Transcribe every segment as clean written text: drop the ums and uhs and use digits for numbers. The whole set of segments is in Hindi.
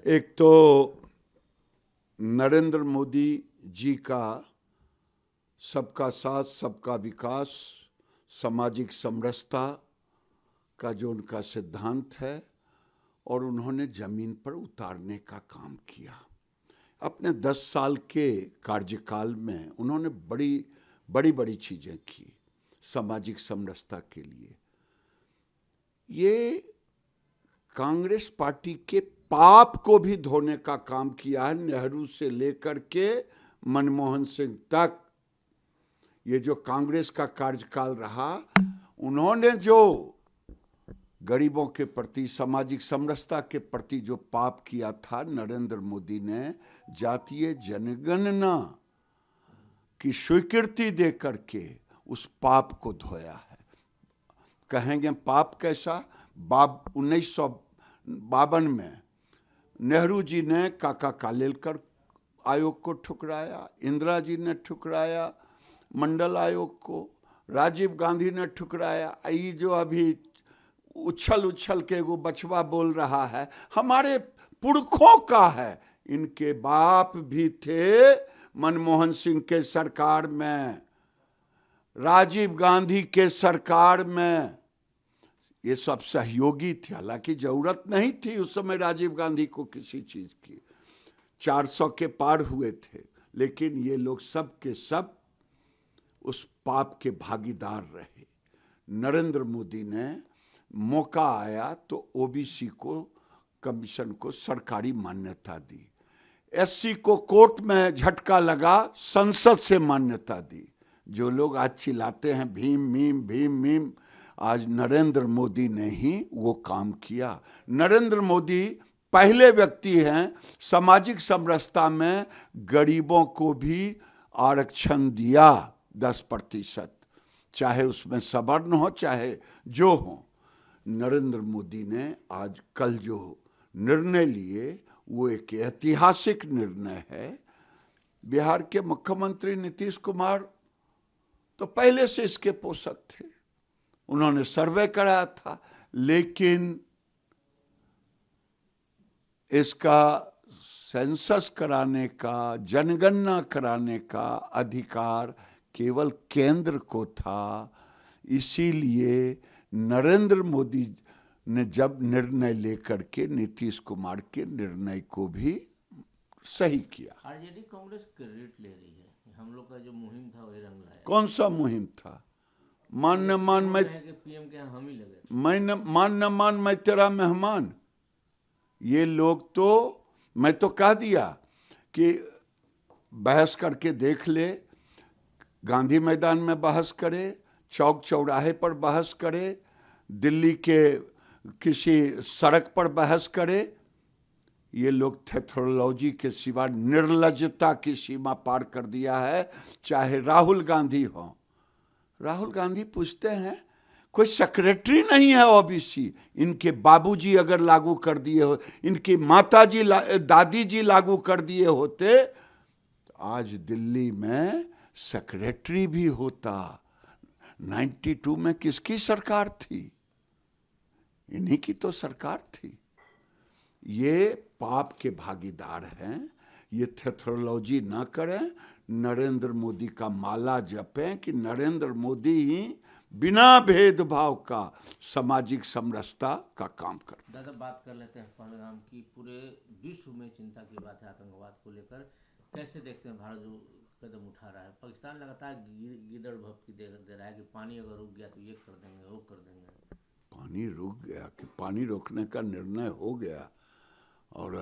एक तो नरेंद्र मोदी जी का सबका साथ सबका विकास, सामाजिक समरसता का जो उनका सिद्धांत है और उन्होंने जमीन पर उतारने का काम किया। अपने 10 साल के कार्यकाल में उन्होंने बड़ी बड़ी चीजें की सामाजिक समरसता के लिए। ये कांग्रेस पार्टी के पाप को भी धोने का काम किया है। नेहरू से लेकर के मनमोहन सिंह तक ये जो कांग्रेस का कार्यकाल रहा, उन्होंने जो गरीबों के प्रति, सामाजिक समरसता के प्रति जो पाप किया था, नरेंद्र मोदी ने जातीय जनगणना की स्वीकृति देकर के उस पाप को धोया है। कहेंगे पाप कैसा? 1952 में नेहरू जी ने काका कालेलकर आयोग को ठुकराया, इंदिरा जी ने ठुकराया मंडल आयोग को, राजीव गांधी ने ठुकराया। ये जो अभी उछल के वो बचवा बोल रहा है, हमारे पुरखों का है। इनके बाप भी थे मनमोहन सिंह के सरकार में, राजीव गांधी के सरकार में। ये सब सहयोगी थे, हालांकि जरूरत नहीं थी उस समय राजीव गांधी को किसी चीज की। 400 के पार हुए थे, लेकिन ये लोग सब के सब उस पाप के भागीदार रहे। नरेंद्र मोदी ने मौका आया तो ओबीसी को, कमीशन को सरकारी मान्यता दी, एससी को कोर्ट में झटका लगा, संसद से मान्यता दी। जो लोग आज चिल्लाते हैं भीम मीम भीम मीम, आज नरेंद्र मोदी ने ही वो काम किया। नरेंद्र मोदी पहले व्यक्ति हैं सामाजिक समरसता में गरीबों को भी आरक्षण दिया 10%, चाहे उसमें सवर्ण हो चाहे जो हो। नरेंद्र मोदी ने आज कल जो निर्णय लिए वो एक ऐतिहासिक निर्णय है। बिहार के मुख्यमंत्री नीतीश कुमार तो पहले से इसके पोषक थे, उन्होंने सर्वे कराया था, लेकिन इसका सेंसस कराने का, जनगणना कराने का अधिकार केवल केंद्र को था। इसीलिए नरेंद्र मोदी ने जब निर्णय लेकर के नीतीश कुमार के निर्णय को भी सही किया। आरजेडी कांग्रेस क्रेडिट ले रही है, हम लोग का जो मुहिम था वही रंग लाया। कौन सा मुहिम था? मान न मान मैं पीएम के हम ही लगे, मान न मान मैं तेरा मेहमान। ये लोग तो, मैं तो कह दिया कि बहस करके देख ले, गांधी मैदान में बहस करे, चौक चौराहे पर बहस करे, दिल्ली के किसी सड़क पर बहस करे। ये लोग थेथोलॉजी के सिवा निर्लज्जता की सीमा पार कर दिया है। चाहे राहुल गांधी हो, राहुल गांधी पूछते हैं कोई सेक्रेटरी नहीं है ओबीसी, इनके बाबूजी अगर लागू कर दिए हो, इनकी माताजी दादी जी लागू कर दिए होते तो आज दिल्ली में सेक्रेटरी भी होता। 92 में किसकी सरकार थी? इन्हीं की तो सरकार थी। ये पाप के भागीदार हैं। ये थेथोलॉजी ना करें, नरेंद्र मोदी का माला जपें कि नरेंद्र मोदी ही बिना भेदभाव का सामाजिक समरसता का काम कर। दादा बात कर लेते हैं पहलगाम की। पूरे विश्व में चिंता की बात है आतंकवाद को लेकर। कैसे देखते हैं भारत जो कदम उठा रहा है? पाकिस्तान लगातार गिदड़ भपकी दे रहा है कि पानी अगर रुक गया तो ये कर देंगे वो कर देंगे। पानी रुक गया कि पानी रोकने का निर्णय हो गया और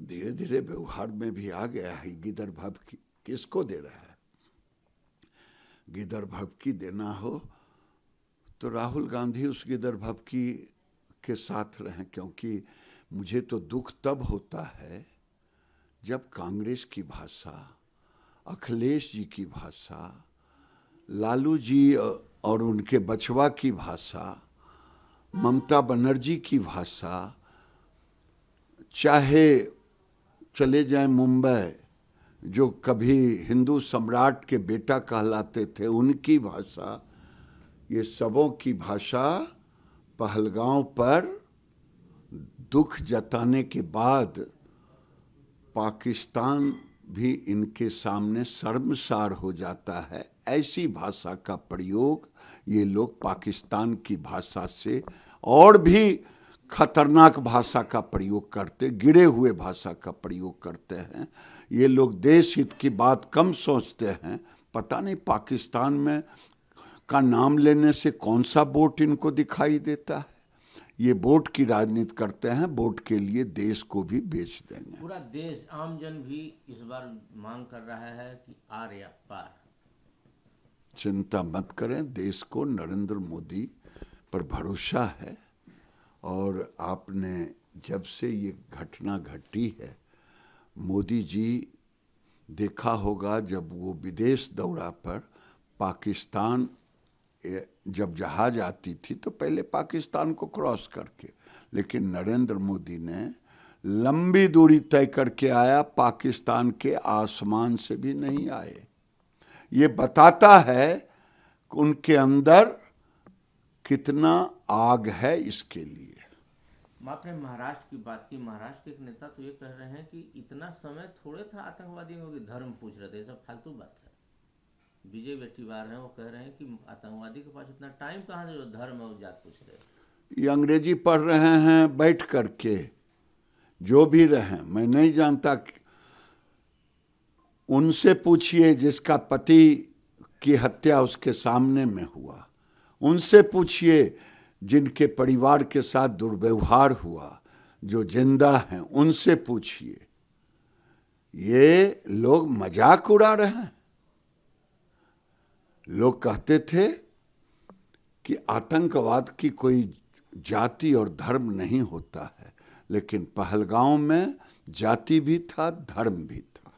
धीरे धीरे व्यवहार में भी आ गया है। गिदड़ भपकी किसको दे रहा है? गिदड़ भपकी देना हो तो राहुल गांधी उस गिदड़ भपकी के साथ रहें, क्योंकि मुझे तो दुख तब होता है जब कांग्रेस की भाषा, अखिलेश जी की भाषा, लालू जी और उनके बचवा की भाषा, ममता बनर्जी की भाषा, चाहे चले जाएं मुंबई जो कभी हिंदू सम्राट के बेटा कहलाते थे, उनकी भाषा, ये सबों की भाषा पहलगांव पर दुख जताने के बाद पाकिस्तान भी इनके सामने शर्मसार हो जाता है। ऐसी भाषा का प्रयोग ये लोग पाकिस्तान की भाषा से और भी खतरनाक भाषा का प्रयोग करते, गिरे हुए भाषा का प्रयोग करते हैं। ये लोग देश हित की बात कम सोचते हैं। पता नहीं पाकिस्तान में का नाम लेने से कौन सा वोट इनको दिखाई देता है। ये वोट की राजनीति करते हैं, वोट के लिए देश को भी बेच देंगे। पूरा देश, आम जन भी इस बार मांग कर रहा है कि आर या पार। चिंता मत करें, देश को नरेंद्र मोदी पर भरोसा है। और आपने जब से ये घटना घटी है, मोदी जी देखा होगा जब वो विदेश दौरा पर पाकिस्तान जब जहाज आती थी तो पहले पाकिस्तान को क्रॉस करके, लेकिन नरेंद्र मोदी ने लंबी दूरी तय करके आया, पाकिस्तान के आसमान से भी नहीं आए। ये बताता है कि उनके अंदर कितना आग है इसके लिए। आपने महाराष्ट्र की बात की। महाराष्ट्र के एक नेता तो ये कह रहे हैं कि इतना समय थोड़े था आतंकवादियों के धर्म पूछ रहे थे, सब फालतू बात है। विजय वेट्टीवार हैं, वो कह रहे हैं कि आतंकवादी के पास इतना टाइम कहाँ है जो धर्म और जात पूछ रहे। ये अंग्रेजी पढ़ रहे हैं बैठ करके, जो भी रहे मैं नहीं जानता। उनसे पूछिए जिसका पति की हत्या उसके सामने में हुआ, उनसे पूछिए जिनके परिवार के साथ दुर्व्यवहार हुआ, जो जिंदा हैं उनसे पूछिए। ये लोग मजाक उड़ा रहे हैं। लोग कहते थे कि आतंकवाद की कोई जाति और धर्म नहीं होता है, लेकिन पहलगांव में जाति भी था, धर्म भी था।